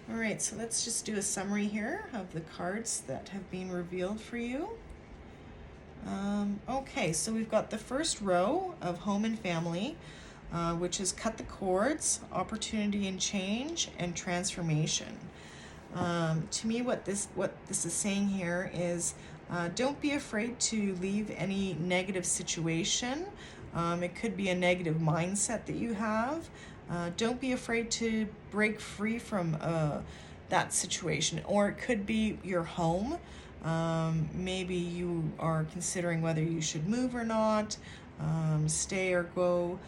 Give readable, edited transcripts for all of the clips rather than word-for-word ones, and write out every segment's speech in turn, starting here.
All right, so let's just do a summary here of the cards that have been revealed for you. Okay, so we've got the first row of home and family, which is cut the cords, opportunity and change, and transformation. To me, what this is saying here is don't be afraid to leave any negative situation. It could be a negative mindset that you have. Don't be afraid to break free from that situation, or it could be your home. Maybe you are considering whether you should move or not, stay or go.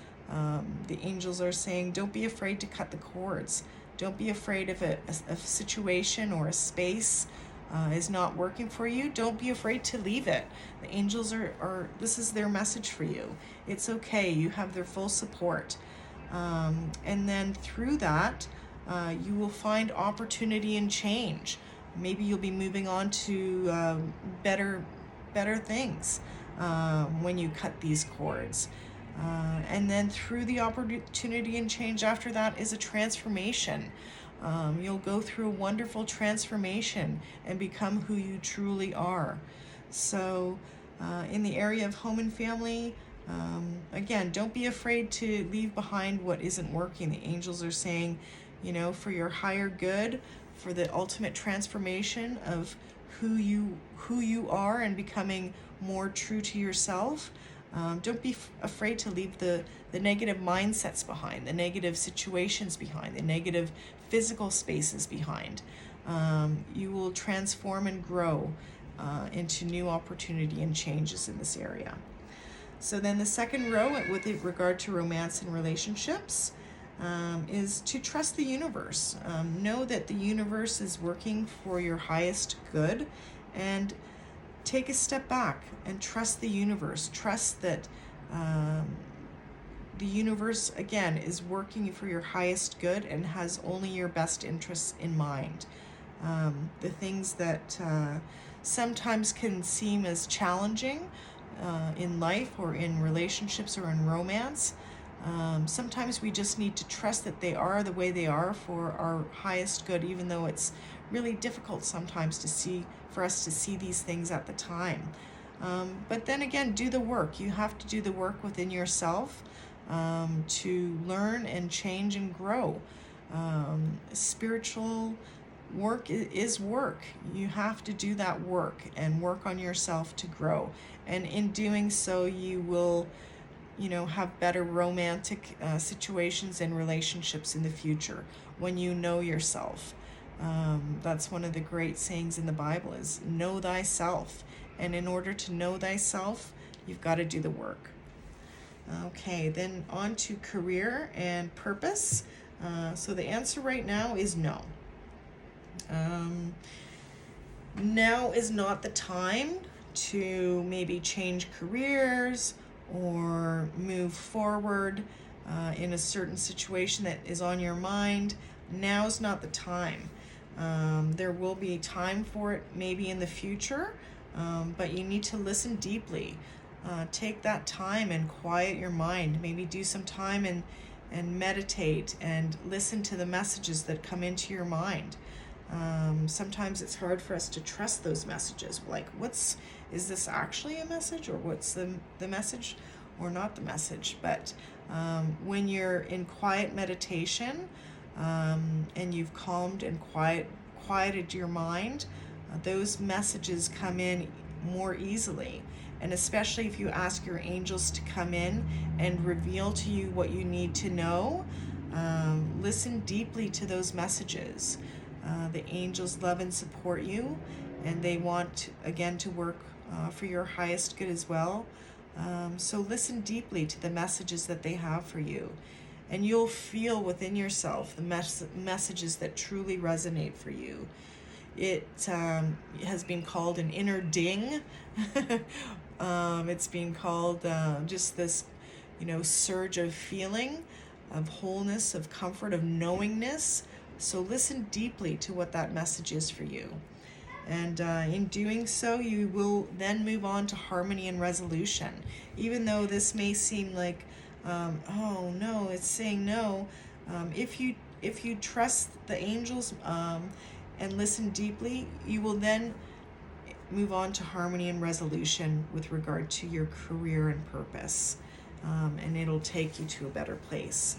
The angels are saying, don't be afraid to cut the cords. Don't be afraid if a situation or a space is not working for you. Don't be afraid to leave it. The angels this is their message for you. It's okay. You have their full support. And then through that, you will find opportunity and change. Maybe you'll be moving on to better things when you cut these cords. And then through the opportunity and change after that is a transformation. You'll go through a wonderful transformation and become who you truly are. So in the area of home and family, again, don't be afraid to leave behind what isn't working. The angels are saying, for your higher good, for the ultimate transformation of who you are and becoming more true to yourself. Don't be afraid to leave the negative mindsets behind, the negative situations behind, the negative physical spaces behind. You will transform and grow into new opportunity and changes in this area. So then the second row, with regard to romance and relationships, is to trust the universe. Know that the universe is working for your highest good, and take a step back and trust the universe. Trust that the universe, again, is working for your highest good and has only your best interests in mind. The things that sometimes can seem as challenging in life or in relationships or in romance, sometimes we just need to trust that they are the way they are for our highest good, even though it's really difficult sometimes for us to see these things at the time. But then again, do the work. You have to do the work within yourself to learn and change and grow. Spiritual work is work. You have to do that work and work on yourself to grow. And in doing so, you will have better romantic situations and relationships in the future when you know yourself. That's one of the great sayings in the Bible is know thyself. And in order to know thyself, you've got to do the work. Okay, then on to career and purpose. So the answer right now is no. Now is not the time to maybe change careers or move forward in a certain situation that is on your mind. Now's not the time. There will be time for it maybe in the future, but you need to listen deeply. Take that time and quiet your mind. Maybe do some time and meditate and listen to the messages that come into your mind. Sometimes it's hard for us to trust those messages. Like, is this actually a message, or what's the message or not the message? But when you're in quiet meditation and you've calmed and quieted your mind, those messages come in more easily. And especially if you ask your angels to come in and reveal to you what you need to know, listen deeply to those messages. The angels love and support you, and they want, again, to work for your highest good as well. So listen deeply to the messages that they have for you, and you'll feel within yourself the messages that truly resonate for you. It has been called an inner ding. It's been called just this, surge of feeling, of wholeness, of comfort, of knowingness. So listen deeply to what that message is for you. And in doing so, you will then move on to harmony and resolution. Even though this may seem like, oh no, it's saying no, if you if you trust the angels and listen deeply, you will then move on to harmony and resolution with regard to your career and purpose, and it'll take you to a better place.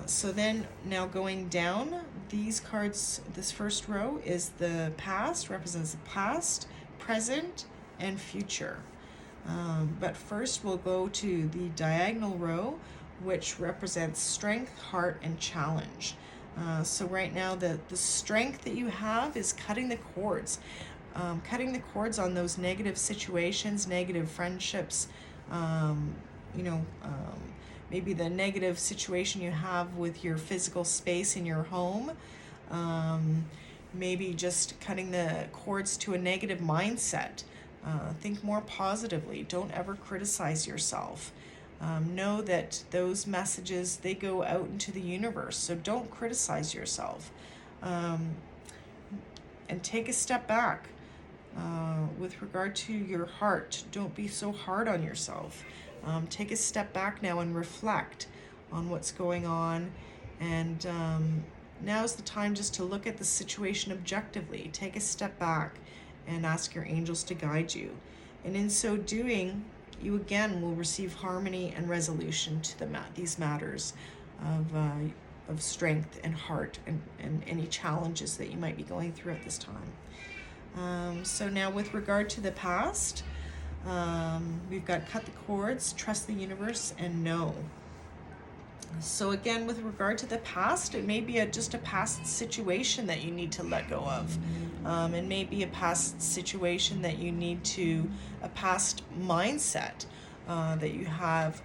So then now going down, these cards, this first row is the past, represents the past, present, and future. But first we'll go to the diagonal row, which represents strength, heart, and challenge. So right now the strength that you have is cutting the cords. Cutting the cords on those negative situations, negative friendships, maybe the negative situation you have with your physical space in your home, maybe just cutting the cords to a negative mindset. Think more positively. Don't ever criticize yourself. Know that those messages, they go out into the universe, so don't criticize yourself. And take a step back. With regard to your heart, don't be so hard on yourself. Take a step back now and reflect on what's going on, and now's the time just to look at the situation objectively. Take a step back and ask your angels to guide you, and in so doing, you again will receive harmony and resolution to these matters of strength and heart and any challenges that you might be going through at this time. So now with regard to the past, we've got cut the cords, trust the universe, and know. So again, with regard to the past, it may be just a past situation that you need to let go of. It may be a past situation that you need to, a past mindset that you have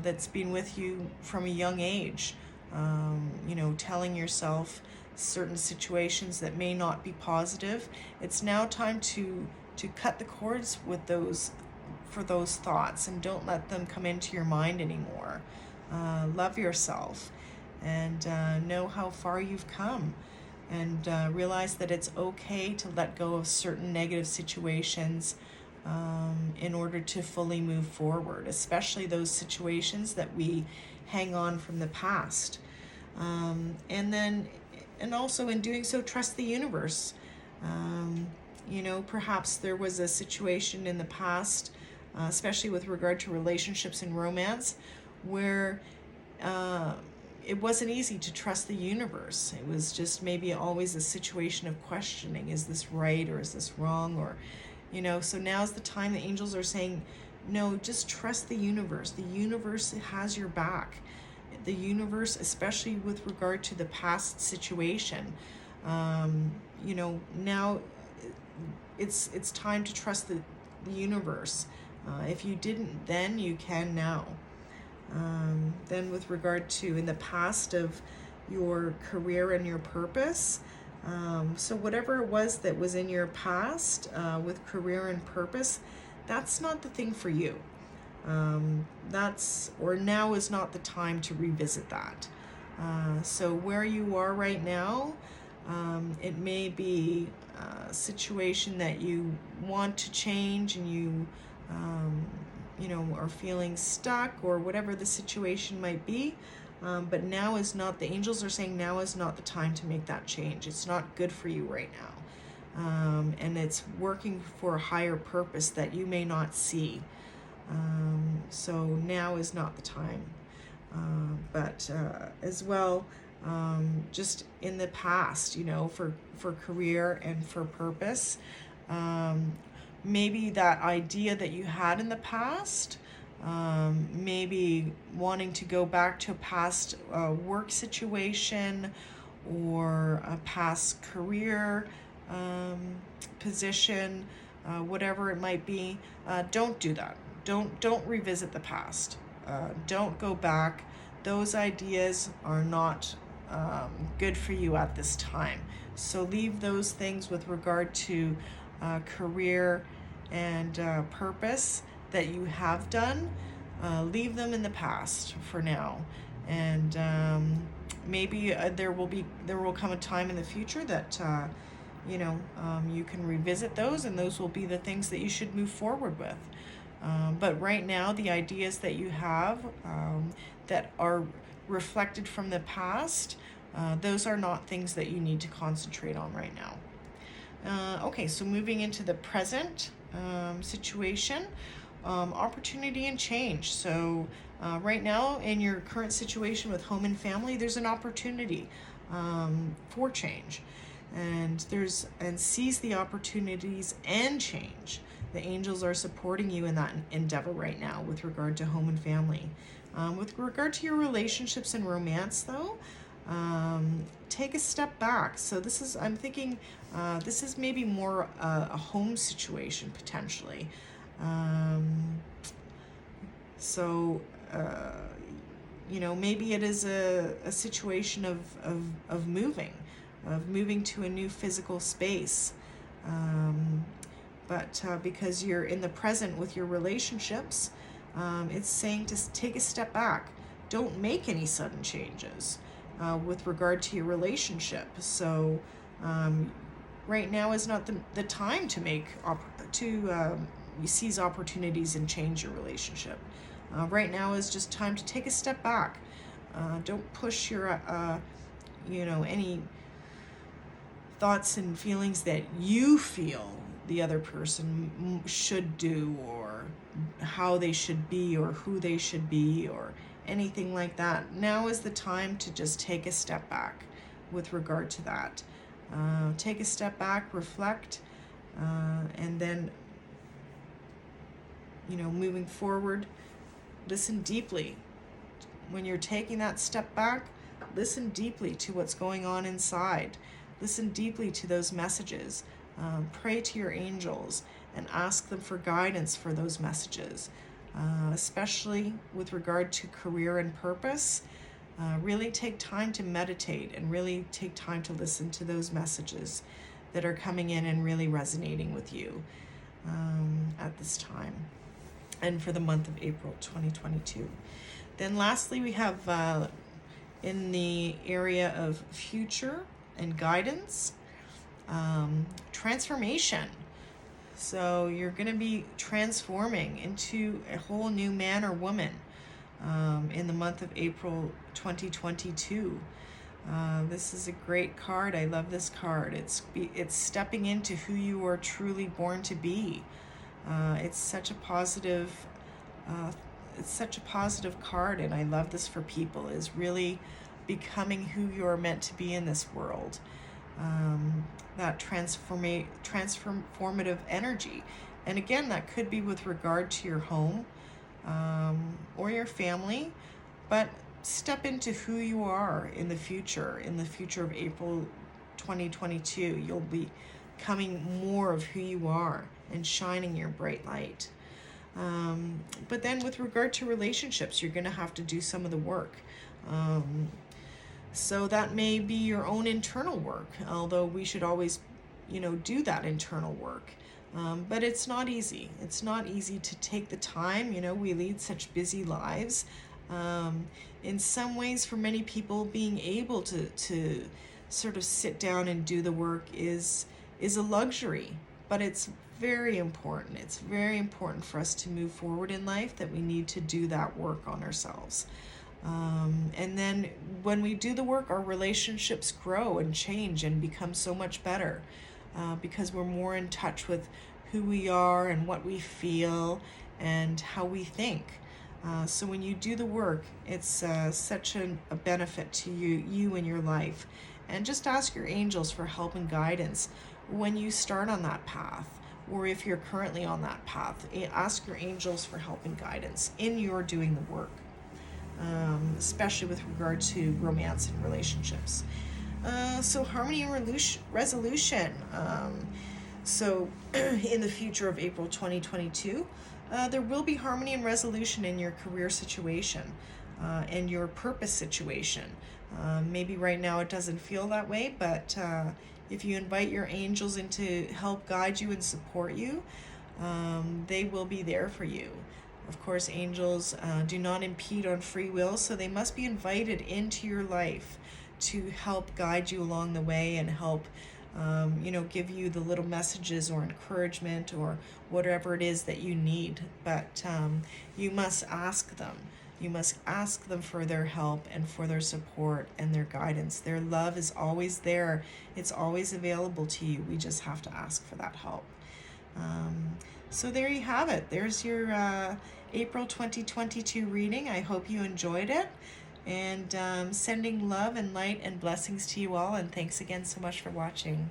that's been with you from a young age. Telling yourself certain situations that may not be positive. It's now time to cut the cords with those thoughts, and don't let them come into your mind anymore. Love yourself, and know how far you've come, and realize that it's okay to let go of certain negative situations in order to fully move forward, especially those situations that we hang on from the past. And also in doing so, trust the universe. Perhaps there was a situation in the past, especially with regard to relationships and romance, where it wasn't easy to trust the universe. It was just maybe always a situation of questioning, is this right or is this wrong? Or, so now's the time the angels are saying, no, just trust the universe. The universe has your back. The universe, especially with regard to the past situation, now it's time to trust the universe. If you didn't then, you can now. Then with regard to in the past of your career and your purpose, so whatever it was that was in your past with career and purpose, that's not the thing for you. Now is not the time to revisit that. So where you are right now, it may be a situation that you want to change, and you are feeling stuck, or whatever the situation might be. But now is not, the angels are saying now is not the time to make that change. It's not good for you right now. And it's working for a higher purpose that you may not see. So now is not the time. But as well, just in the past, for career and for purpose, maybe that idea that you had in the past, maybe wanting to go back to a past work situation or a past career position, whatever it might be, don't do that. Don't revisit the past. Don't go back. Those ideas are not good for you at this time. So leave those things with regard to career and purpose that you have done. Leave them in the past for now, and maybe there will come a time in the future that you can revisit those, and those will be the things that you should move forward with. But right now, the ideas that you have that are reflected from the past, those are not things that you need to concentrate on right now. Okay, so moving into the present situation, opportunity and change. So right now in your current situation with home and family, there's an opportunity for change, and seize the opportunities and change. The angels are supporting you in that endeavor right now with regard to home and family. With regard to your relationships and romance, though, take a step back. So I'm thinking this is maybe more a home situation potentially. Maybe it is a situation of moving to a new physical space. But because you're in the present with your relationships, it's saying to take a step back. Don't make any sudden changes with regard to your relationship. So right now is not the time to seize opportunities and change your relationship. Right now is just time to take a step back. Don't push your any thoughts and feelings that you feel the other person should do, or how they should be, or who they should be, or anything like that. Now is the time to just take a step back with regard to that. Take a step back, reflect, and then, moving forward, listen deeply. When you're taking that step back, listen deeply to what's going on inside. Listen deeply to those messages. Pray to your angels and ask them for guidance for those messages, especially with regard to career and purpose. Really take time to meditate and really take time to listen to those messages that are coming in and really resonating with you at this time and for the month of April 2022. Then lastly, we have in the area of future and guidance, transformation. So you're going to be transforming into a whole new man or woman in the month of April 2022. This is a great card. I love this card. It's stepping into who you are truly born to be. It's such a positive card, and I love this for people, is really becoming who you're meant to be in this world. That transformative energy. And again, that could be with regard to your home or your family, but step into who you are in the future of April 2022. You'll be becoming more of who you are and shining your bright light. But then with regard to relationships, you're going to have to do some of the work. So that may be your own internal work, although we should always, do that internal work. But it's not easy. It's not easy to take the time. We lead such busy lives. In some ways, for many people, being able to sort of sit down and do the work is a luxury, but it's very important. It's very important for us to move forward in life, that we need to do that work on ourselves. And then when we do the work, our relationships grow and change and become so much better because we're more in touch with who we are and what we feel and how we think. So when you do the work, it's such a benefit to you in your life. And just ask your angels for help and guidance when you start on that path, or if you're currently on that path. Ask your angels for help and guidance in your doing the work. Especially with regard to romance and relationships. So harmony and resolution. So in the future of April 2022, there will be harmony and resolution in your career situation and your purpose situation. Maybe right now it doesn't feel that way, but if you invite your angels in to help guide you and support you, they will be there for you. Of course, angels do not impede on free will, so they must be invited into your life to help guide you along the way and help, give you the little messages or encouragement or whatever it is that you need. But you must ask them You must ask them for their help and for their support and their guidance. Their love is always there. It's always available to you. We just have to ask for that help. So there you have it. There's your April 2022 reading. I hope you enjoyed it. And sending love and light and blessings to you all. And thanks again so much for watching.